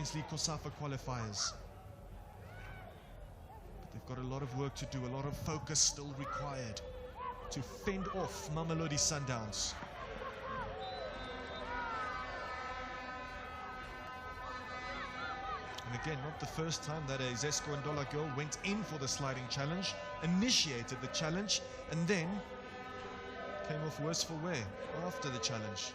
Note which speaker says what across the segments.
Speaker 1: Champions League COSAFA qualifiers. But they've got a lot of work to do, a lot of focus still required to fend off Mamelodi Sundowns. And again, not the first time that a Zesco Ndola girl went in for the sliding challenge, initiated the challenge, and then came off worse for wear after the challenge.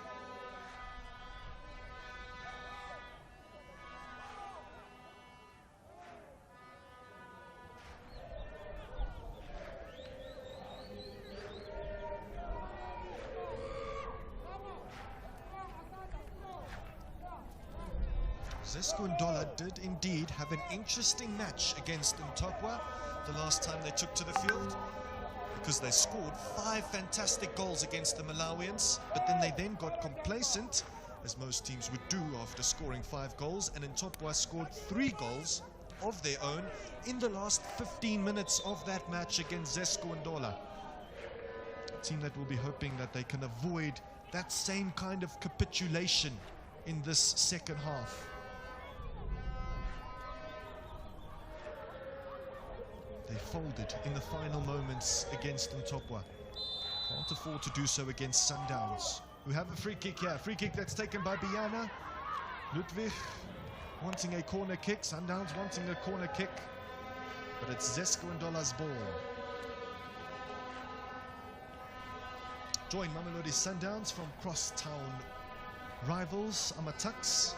Speaker 1: Zesco Ndola did indeed have an interesting match against Mtokwa the last time they took to the field, because they scored 5 fantastic goals against the Malawians, but then they got complacent, as most teams would do after scoring 5 goals, and Mtokwa scored 3 goals of their own in the last 15 minutes of that match against Zesco Ndola. A team that will be hoping that they can avoid that same kind of capitulation in this second half. They folded in the final moments against Mtokwa. Can't afford to do so against Sundowns, who have a free kick here. Free kick that's taken by Biana. Ludwig wanting a corner kick. Sundowns wanting a corner kick. But it's Zesco Ndola's ball. Join Mamelodi Sundowns from cross-town rivals Amatuks.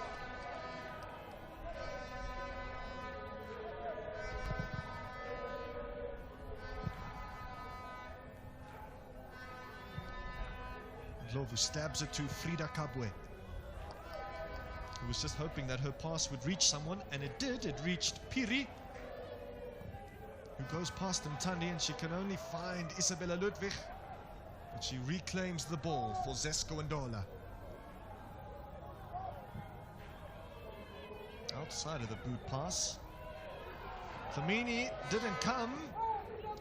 Speaker 1: Lovu stabs it to Frida Kabwe, who was just hoping that her pass would reach someone, and it did. It reached Piri, who goes past Mtandi, and she can only find Isabella Ludwig, but she reclaims the ball for Zesco Ndola. Outside of the boot pass, Famini didn't come,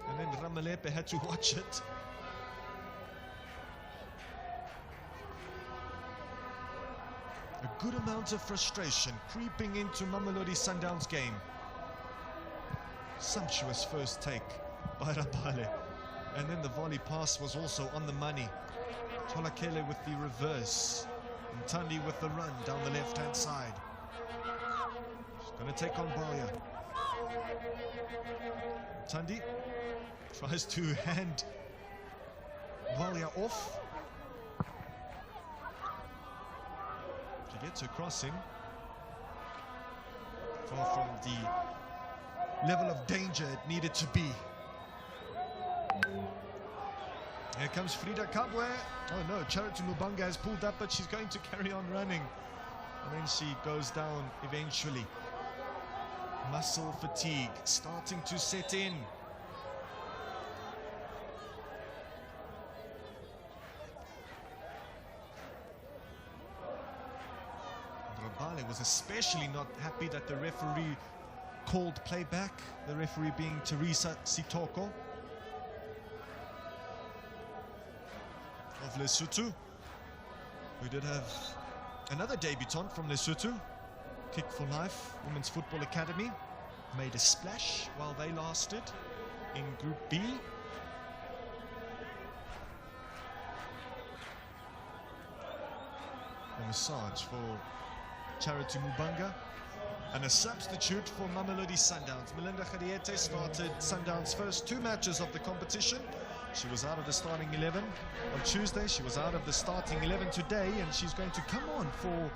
Speaker 1: and then Ramalepe had to watch it. A good amount of frustration creeping into Mamelodi Sundowns game. Sumptuous first take by Rabale. And then the volley pass was also on the money. Tolakele with the reverse. And Tandi with the run down the left-hand side. She's going to take on Baya. Tandi tries to hand Valia off. Gets her crossing far from the level of danger it needed to be. Here comes Frida Kabwe. Oh no, Charity Mubanga has pulled up, but she's going to carry on running, and then she goes down eventually. Muscle fatigue starting to set in. Rabale was especially not happy that the referee called playback, the referee being Teresa Sitoko of Lesotho. We did have another debutant from Lesotho, Kick for Life Women's Football Academy, made a splash while they lasted in Group B. A massage for Charity Mubanga, and a substitute for Mamelodi Sundowns. Melinda Khadiete started Sundowns' first 2 matches of the competition. She was out of the starting 11 on Tuesday. She was out of the starting 11 today, and she's going to come on for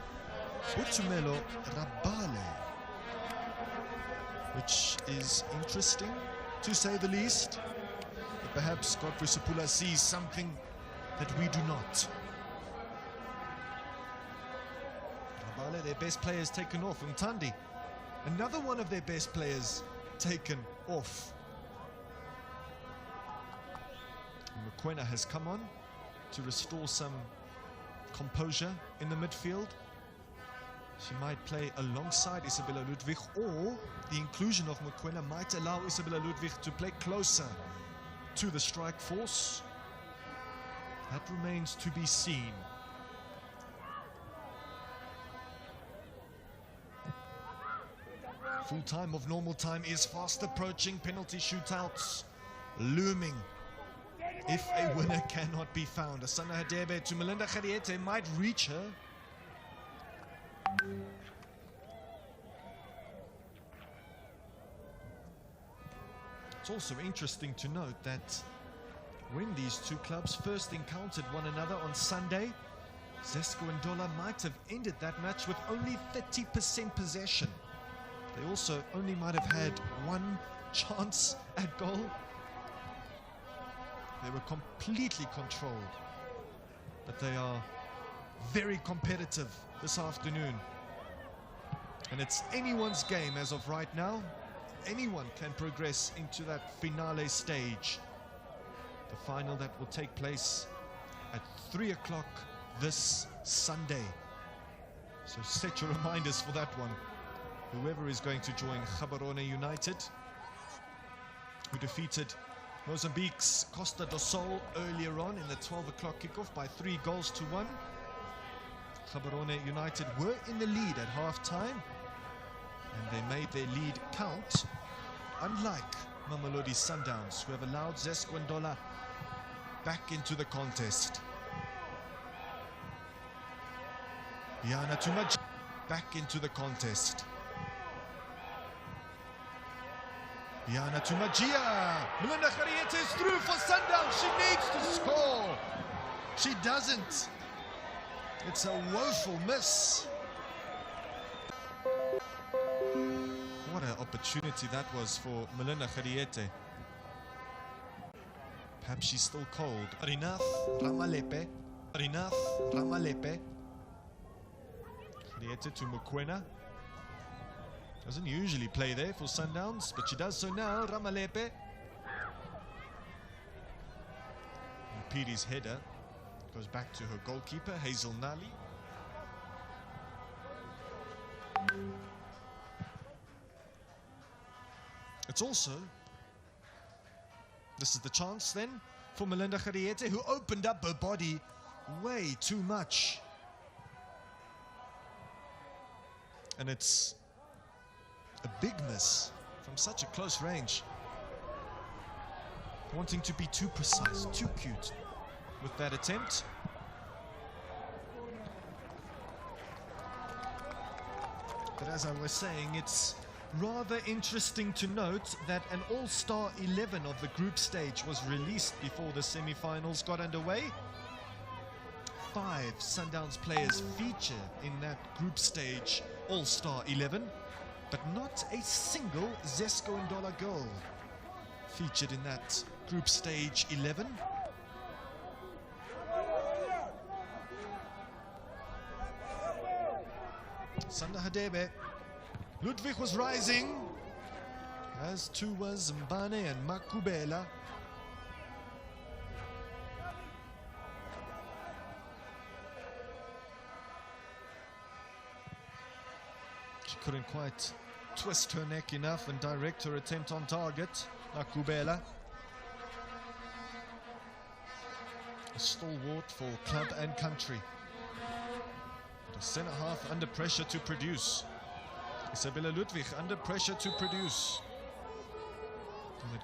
Speaker 1: Utumelo Rabale, which is interesting to say the least. But perhaps Godfrey Sepula sees something that we do not. Their best players taken off. Mtandi, another one of their best players taken off. Mokoena has come on to restore some composure in the midfield. She might play alongside Isabella Ludwig, or the inclusion of Mokoena might allow Isabella Ludwig to play closer to the strike force. That remains to be seen. Full time of normal time is fast approaching. Penalty shootouts looming if a winner cannot be found. Asanda Hadebe to Melinda Khadiete might reach her. It's also interesting to note that when these two clubs first encountered one another on Sunday, Zesco Ndola might have ended that match with only 30% possession. They also only might have had one chance at goal. They were completely controlled. But they are very competitive this afternoon. And it's anyone's game as of right now. Anyone can progress into that finale stage. The final that will take place at 3 o'clock this Sunday. So set your reminders for that one. Whoever is going to join Gaborone United, who defeated Mozambique's Costa do Sol earlier on in the 12 o'clock kickoff by 3 goals to 1. Gaborone United were in the lead at half-time, and they made their lead count, unlike Mamelodi Sundowns, who have allowed Zesco Ndola back into the contest. Biana to Magia, back into the contest. Biana to Magia. Melinda Khadiete is through for Sundowns. She needs to score. She doesn't. It's a woeful miss. What an opportunity that was for Melinda Khadiete. Perhaps she's still cold. Enough, Ramalepe. Enough, Ramalepe. Khadiete to Mokoena. Doesn't usually play there for Sundowns, but she does so now. Ramalepe. And Piri's header goes back to her goalkeeper, Hazel Nali. It's also, this is the chance then for Melinda Khadiete, who opened up her body way too much. And it's a big miss from such a close range. Wanting to be too precise, too cute with that attempt. But as I was saying, it's rather interesting to note that an all-star 11 of the group stage was released before the semi-finals got underway. 5 Sundowns players feature in that group stage all-star 11, but not a single Zesco Ndola goal featured in that group stage 11. Sanda Hadebe. Ludwig was rising, as too was Mbane and Makubela. She couldn't quite twist her neck enough and direct her attempt on target. Makubela, a stalwart for club and country. But a centre half under pressure to produce. Isabella Ludwig under pressure to produce. And it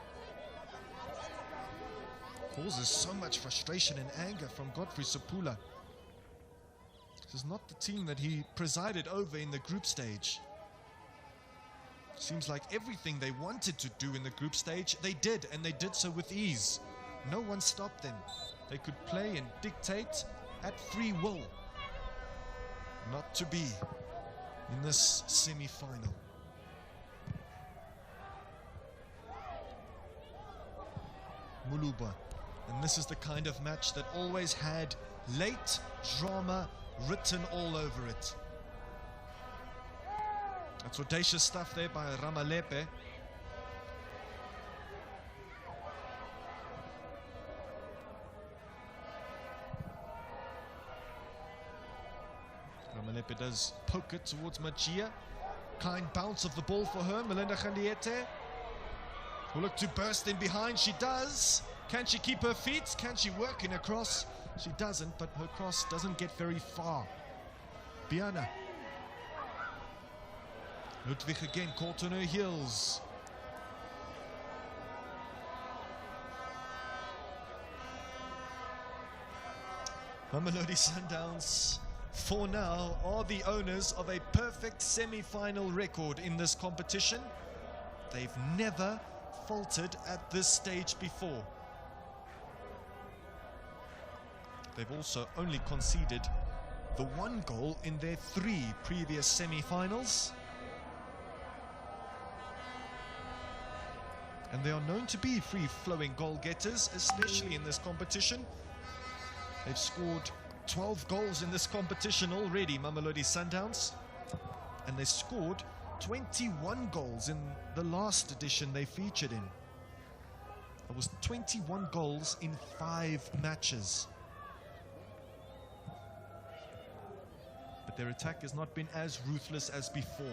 Speaker 1: causes so much frustration and anger from Godfrey Sapula. This is not the team that he presided over in the group stage. Seems like everything they wanted to do in the group stage, they did, and they did so with ease. No one stopped them. They could play and dictate at free will. Not to be in this semi-final. Muluba. And this is the kind of match that always had late drama written all over it. That's audacious stuff there by Ramalepe. Ramalepe does poke it towards Magia. Kind bounce of the ball for her. Melinda Khadiete will look to burst in behind. She does. Can she keep her feet? Can she work in a cross? She doesn't, but her cross doesn't get very far. Biana. Ludwig again caught on her heels. Mamelodi Sundowns, for now, are the owners of a perfect semi-final record in this competition. They've never faltered at this stage before. They've also only conceded the one goal in their 3 previous semi-finals. And they are known to be free-flowing goal-getters, especially in this competition. They've scored 12 goals in this competition already, Mamelodi Sundowns. And they scored 21 goals in the last edition they featured in. It was 21 goals in 5 matches. But their attack has not been as ruthless as before.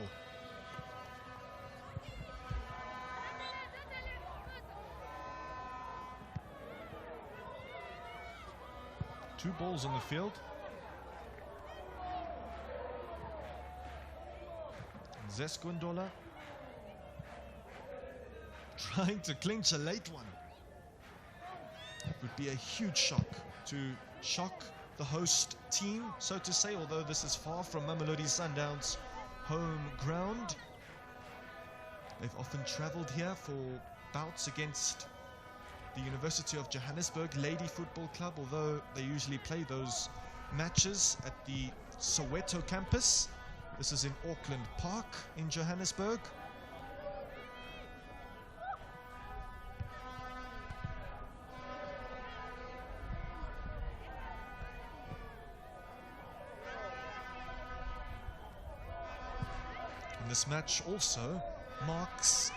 Speaker 1: Two balls on the field. Zesco Ndola trying to clinch a late one. It would be a huge shock to shock the host team, so to say, although this is far from Mamelodi Sundowns' home ground. They've often traveled here for bouts against the University of Johannesburg Lady Football Club, although they usually play those matches at the Soweto campus. This is in Auckland Park in Johannesburg. And this match also marks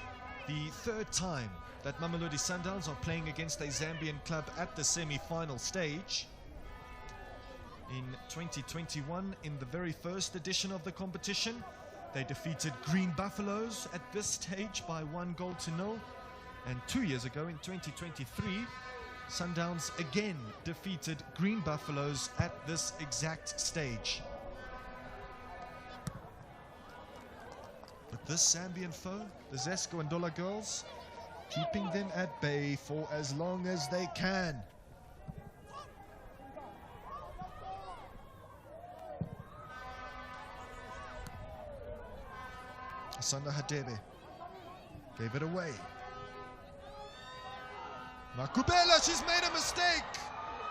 Speaker 1: the 3rd time that Mamelodi Sundowns are playing against a Zambian club at the semi-final stage. In 2021, in the very first edition of the competition, they defeated Green Buffaloes at this stage by 1-0. And 2 years ago, in 2023, Sundowns again defeated Green Buffaloes at this exact stage. But this Zambian foe, the Zesco Ndola girls, keeping them at bay for as long as they can. Asanda Hadebe gave it away. Makubela, she's made a mistake.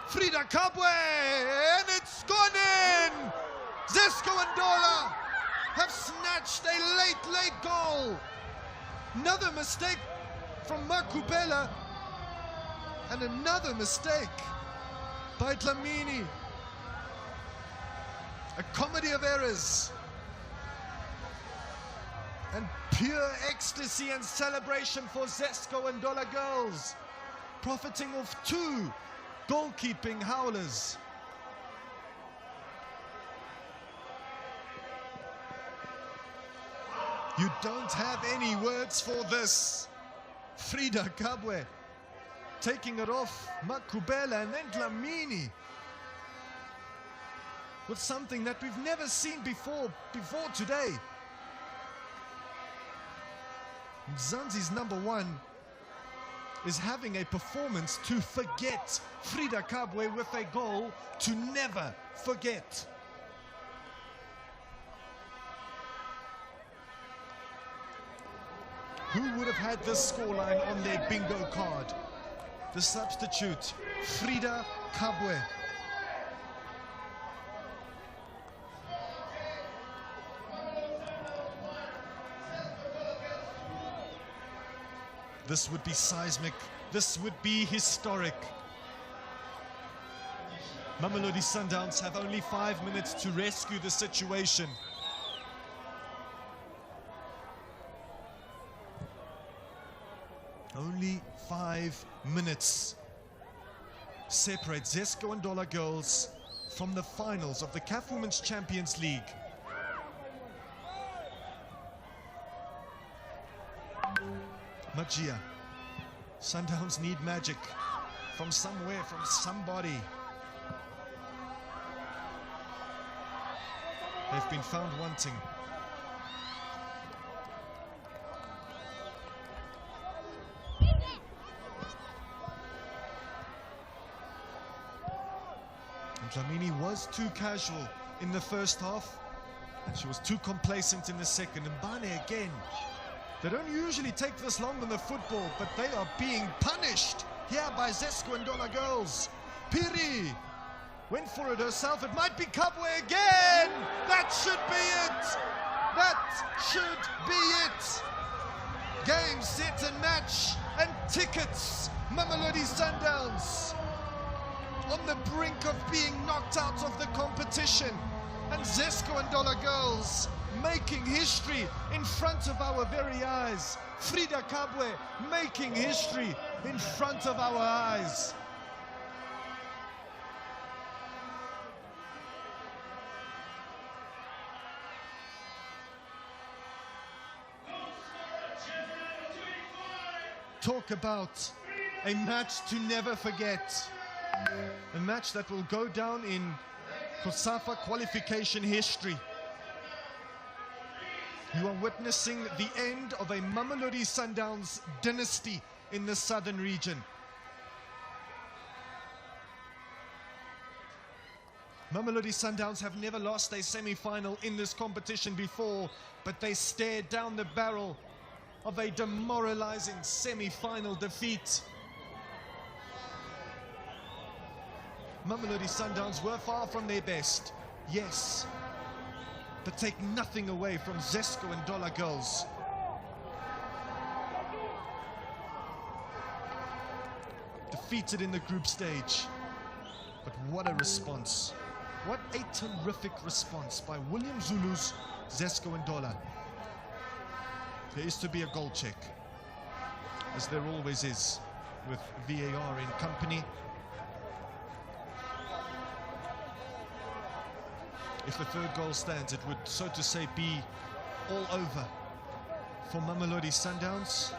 Speaker 1: Frida Kabwe, and it's gone in. Zesco Ndola have snatched a late goal. Another mistake from Makubela, and another mistake by Dlamini. A comedy of errors and pure ecstasy and celebration for Zesco Ndola girls, profiting of 2 goalkeeping howlers. You don't have any words for this. Frida Kabwe taking it off Makubela, and then Dlamini with something that we've never seen before today. Mzansi's #1 is having a performance to forget. Frida Kabwe with a goal to never forget. Who would have had this scoreline on their bingo card? The substitute, Frida Kabwe. This would be seismic. This would be historic. Mamelodi Sundowns have only 5 minutes to rescue the situation. Only 5 minutes separate Zesco Ndola girls from the finals of the CAF Women's Champions League. Magia. Sundowns need magic from somewhere, from somebody. They've been found wanting. Dlamini was too casual in the first half, and she was too complacent in the second. And Bane again. They don't usually take this long on the football, but they are being punished here by Zesco Ndola girls. Piri went for it herself. It might be Kabwe again. That should be it. That should be it. Game, set and match, and tickets. Mamelodi Sundowns on the brink of being knocked out of the competition. And Zesco Ndola girls making history in front of our very eyes. Frida Kabwe making history in front of our eyes. Talk about a match to never forget. A match that will go down in COSAFA qualification history. You are witnessing the end of a Mamelodi Sundowns dynasty in the southern region. Mamelodi Sundowns have never lost a semi-final in this competition before, but they stared down the barrel of a demoralizing semi-final defeat. Mamelodi Sundowns were far from their best, yes, but take nothing away from Zesco Ndola girls. Defeated in the group stage, but what a response. What a terrific response by William Zulu's Zesco Ndola. There is to be a goal check, as there always is with VAR in company. If the third goal stands, it would, so to say, be all over for Mamelodi Sundowns.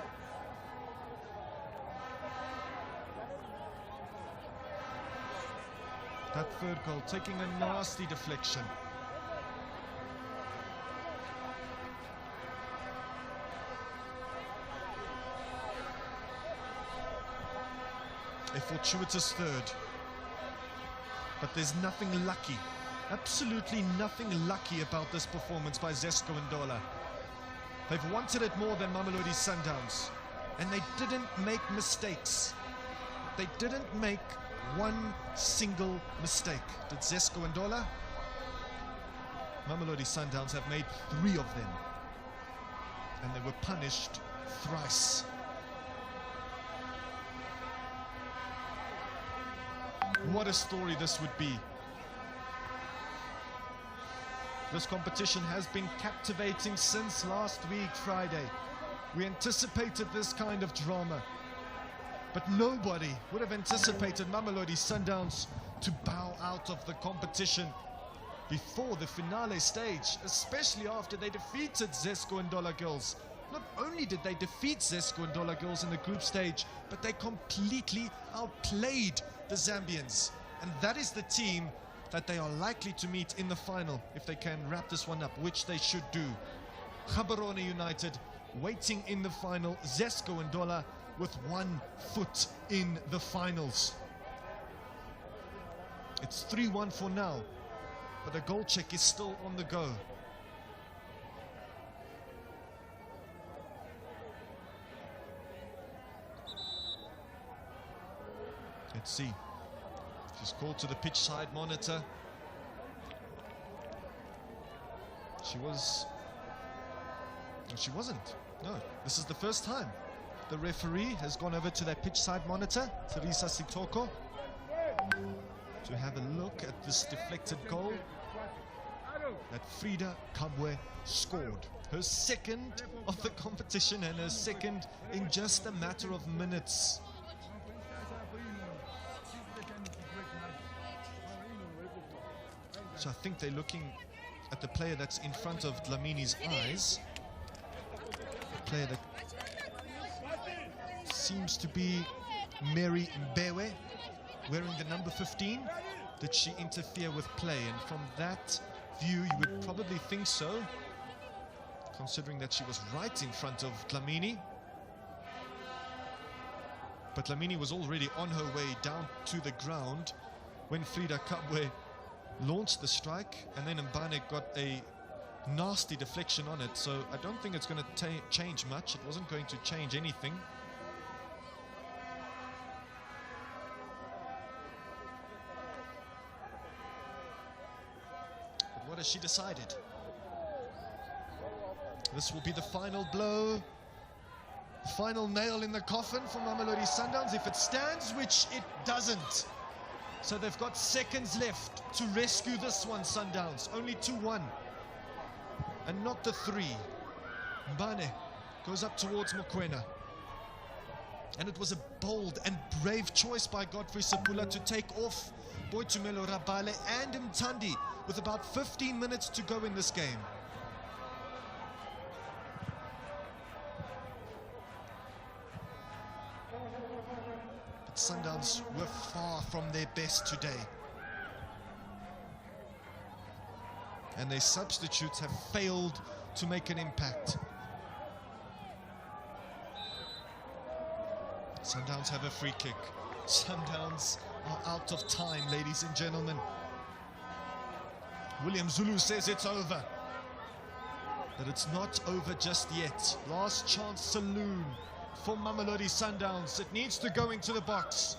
Speaker 1: That third goal taking a nasty deflection. A fortuitous third. But there's nothing lucky. Absolutely nothing lucky about this performance by Zesco Ndola. They've wanted it more than Mamelodi Sundowns, and they didn't make mistakes. They didn't make one single mistake. Did Zesco Ndola? Mamelodi Sundowns have made 3 of them, and they were punished thrice. What a story this would be. This competition has been captivating since last week, Friday. We anticipated this kind of drama, but nobody would have anticipated Mamelodi Sundowns to bow out of the competition before the finale stage, especially after they defeated Zesco Ndola girls. Not only did they defeat Zesco Ndola girls in the group stage, but they completely outplayed the Zambians. And that is the team that they are likely to meet in the final if they can wrap this one up, which they should do. Gaborone United waiting in the final. Zesco Ndola with 1 foot in the finals. It's 3-1 for now, but the goal check is still on the go. Let's see. She's called to the pitch side monitor. She wasn't. No, this is the first time the referee has gone over to that pitch side monitor, Teresa Sitoko, to have a look at this deflected goal that Frida Kabwe scored. Her second of the competition, and her second in just a matter of minutes. So I think they're looking at the player that's in front of Dlamini's eyes. The player that seems to be Mary Mbewe, wearing the number 15. Did she interfere with play? And from that view, you would probably think so, considering that she was right in front of Dlamini. But Dlamini was already on her way down to the ground when Frida Kabwe launched the strike, and then Mbane got a nasty deflection on it, so I don't think it's going to change much. It wasn't going to change anything. But what has she decided? This will be the final blow, final nail in the coffin for Mamelodi Sundowns, if it stands, which it doesn't. So they've got seconds left to rescue this one, Sundowns. Only 2-1. And not the 3. Mbane goes up towards Mokoena. And it was a bold and brave choice by Godfrey Sapula to take off Boitumelo Rabale and Mtandi with about 15 minutes to go in this game. But Sundowns were far from their best today. And their substitutes have failed to make an impact. Sundowns have a free kick. Sundowns are out of time, ladies and gentlemen. William Zulu says it's over. But it's not over just yet. Last chance saloon for Mamelodi Sundowns. It needs to go into the box.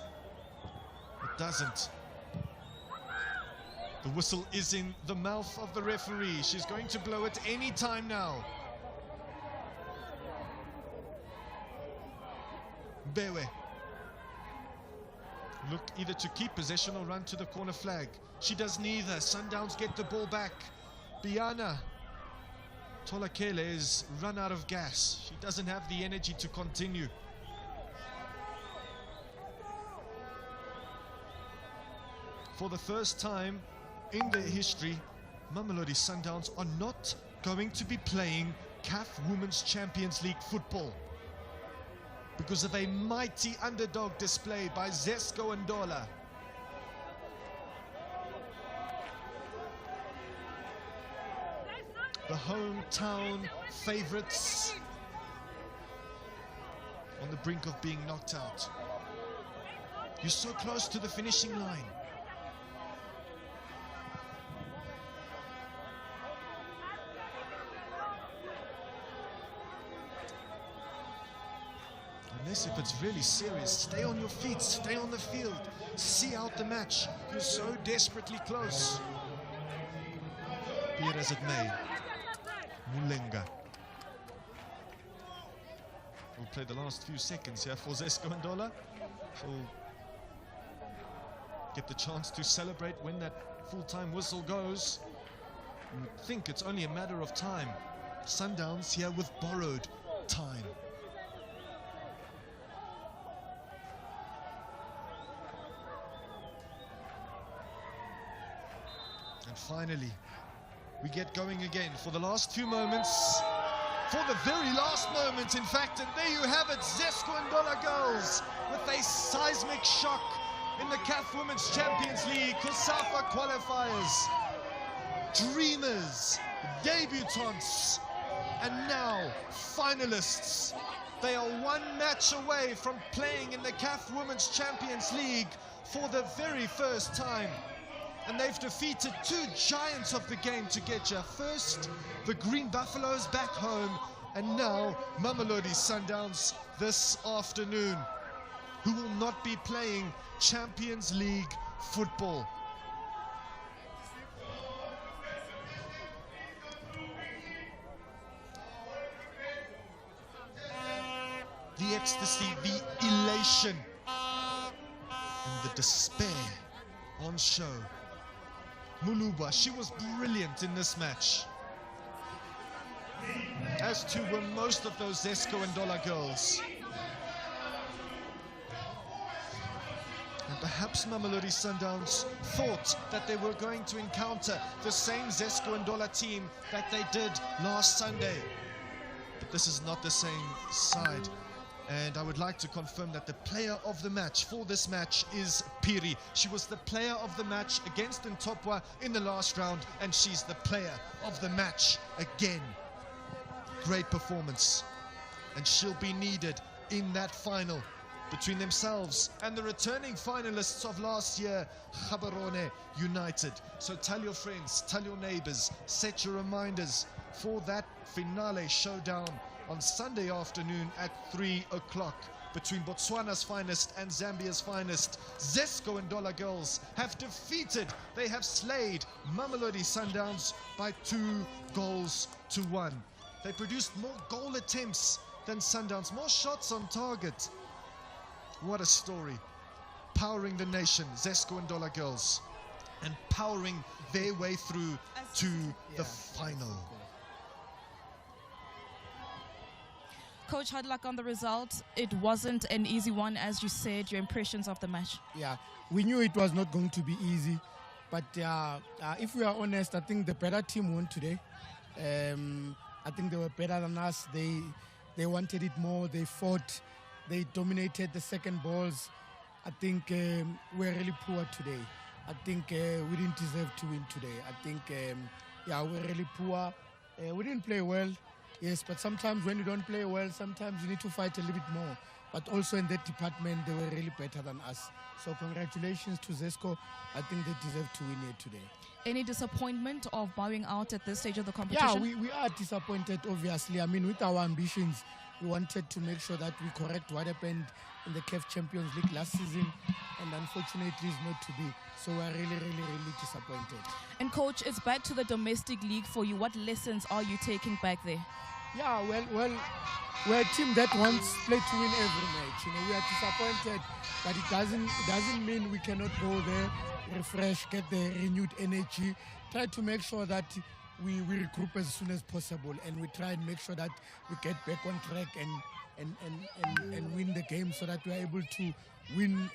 Speaker 1: It doesn't. The whistle is in the mouth of the referee. She's going to blow it any time now. Bewe. Look either to keep possession or run to the corner flag. She does neither. Sundowns get the ball back. Biana Tolakele is run out of gas. She doesn't have the energy to continue. For the first time in their history, Mamelodi Sundowns are not going to be playing CAF Women's Champions League football because of a mighty underdog display by Zesco Ndola. The hometown favourites on the brink of being knocked out. You're so close to the finishing line. Unless if it's really serious, stay on your feet, stay on the field, see out the match. You're so desperately close. Be it as it may. Mulenga will play the last few seconds here for Zesco Ndola. She'll get the chance to celebrate when that full-time whistle goes. You would think it's only a matter of time. Sundowns here with borrowed time. And finally, we get going again for the last few moments, for the very last moment, in fact. And there you have it, Zesco Ndola girls with a seismic shock in the CAF Women's Champions League COSAFA qualifiers. Dreamers, debutantes, and now finalists. They are one match away from playing in the CAF Women's Champions League for the very first time. And they've defeated two giants of the game to get you. First, the Green Buffaloes back home, and now Mamelodi Sundowns this afternoon, who will not be playing Champions League football. The ecstasy, the elation, and the despair on show. Muluba, she was brilliant in this match, as too were most of those Zesco Ndola girls. And perhaps Mamelodi Sundowns thought that they were going to encounter the same Zesco Ndola team that they did last Sunday. But this is not the same side. And I would like to confirm that the player of the match for this match is Piri. She was the player of the match against Ntopwa in the last round, and she's the player of the match again. Great performance. And she'll be needed in that final, between themselves and the returning finalists of last year, Gaborone United. So tell your friends, tell your neighbors, set your reminders for that finale showdown on Sunday afternoon at 3 o'clock between Botswana's finest and Zambia's finest. Zesco Ndola girls have defeated, they have slayed Mamelodi Sundowns by 2-1. They produced more goal attempts than Sundowns, more shots on target. What a story. Powering the nation, Zesco Ndola girls, and powering their way through to the final.
Speaker 2: Coach, hard luck on the result. It wasn't an easy one, as you said. Your impressions of the match?
Speaker 3: Yeah, we knew it was not going to be easy, but if we are honest, I think the better team won today. I think they were better than us. They wanted it more. They fought. They dominated the second balls. I think we're really poor today. I think we didn't deserve to win today. I think, we're really poor. We didn't play well. Yes, but sometimes when you don't play well, sometimes you need to fight a little bit more. But also in that department, they were really better than us. So congratulations to Zesco. I think they deserve to win here today.
Speaker 2: Any disappointment of bowing out at this stage of the competition?
Speaker 3: Yeah, we are disappointed, obviously. I mean, with our ambitions, we wanted to make sure that we correct what happened in the CAF Champions League last season, and unfortunately it's not to be. So we're really disappointed.
Speaker 2: And Coach, it's back to the domestic league for you. What lessons are you taking back there?
Speaker 3: Yeah, well, we're a team that wants play to win every match. You know, we are disappointed, but it doesn't mean we cannot go there, refresh, get the renewed energy, try to make sure that we regroup as soon as possible, and we try and make sure that we get back on track and win the game, so that we're able to win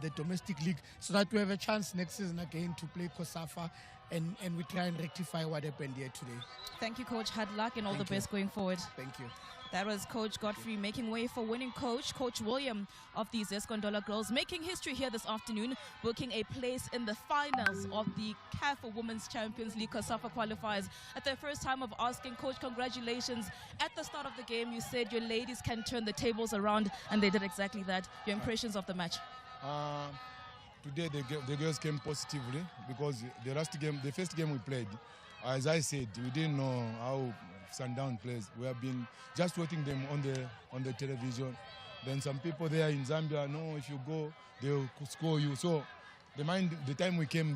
Speaker 3: the domestic league, so that we have a chance next season again to play COSAFA, and we try and rectify what happened here today.
Speaker 2: Thank you, Coach. Hard luck and all the best going forward.
Speaker 3: Thank you.
Speaker 2: That was Coach Godfrey making way for winning coach, Coach William of the Zesco Ndola girls, making history here this afternoon, booking a place in the finals of the CAF Women's Champions League COSAFA qualifiers. At the first time of asking, Coach, congratulations. At the start of the game, you said your ladies can turn the tables around, and they did exactly that. Your impressions of the match?
Speaker 4: Today the girls came positively, because the first game we played, as I said, we didn't know how Sundown plays. We have been just watching them on the television. Then some people there in Zambia, no, if you go, they'll score you. So the time we came in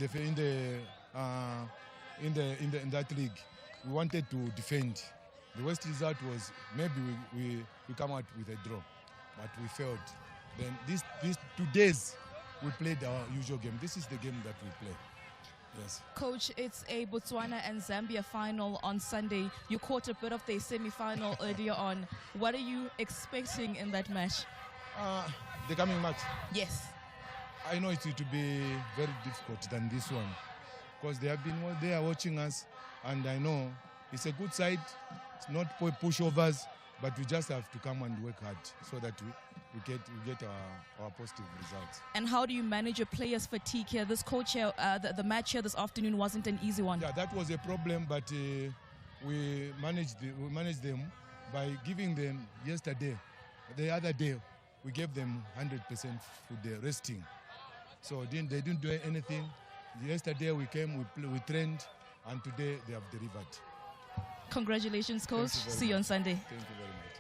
Speaker 4: that league, we wanted to defend. The worst result was maybe we come out with a draw, but we failed. Then these 2 days we played our usual game. This is the game that we play. Yes.
Speaker 2: Coach, it's a Botswana and Zambia final on Sunday. You caught a bit of the semi-final earlier on. What are you expecting in that match?
Speaker 4: The coming match?
Speaker 2: Yes.
Speaker 4: I know it will be very difficult than this one, because they have been there watching us, and I know it's a good side. It's not pushovers, but we just have to come and work hard so that we get our positive results.
Speaker 2: And how do you manage your players' fatigue here? This coach here, the match here this afternoon wasn't an easy one.
Speaker 4: Yeah, that was a problem, but we managed them by giving them the other day, we gave them 100% for the resting. So they didn't do anything. Yesterday we came, we trained, and today they have delivered.
Speaker 2: Congratulations, Coach. See you on Sunday.
Speaker 4: Thank you very much.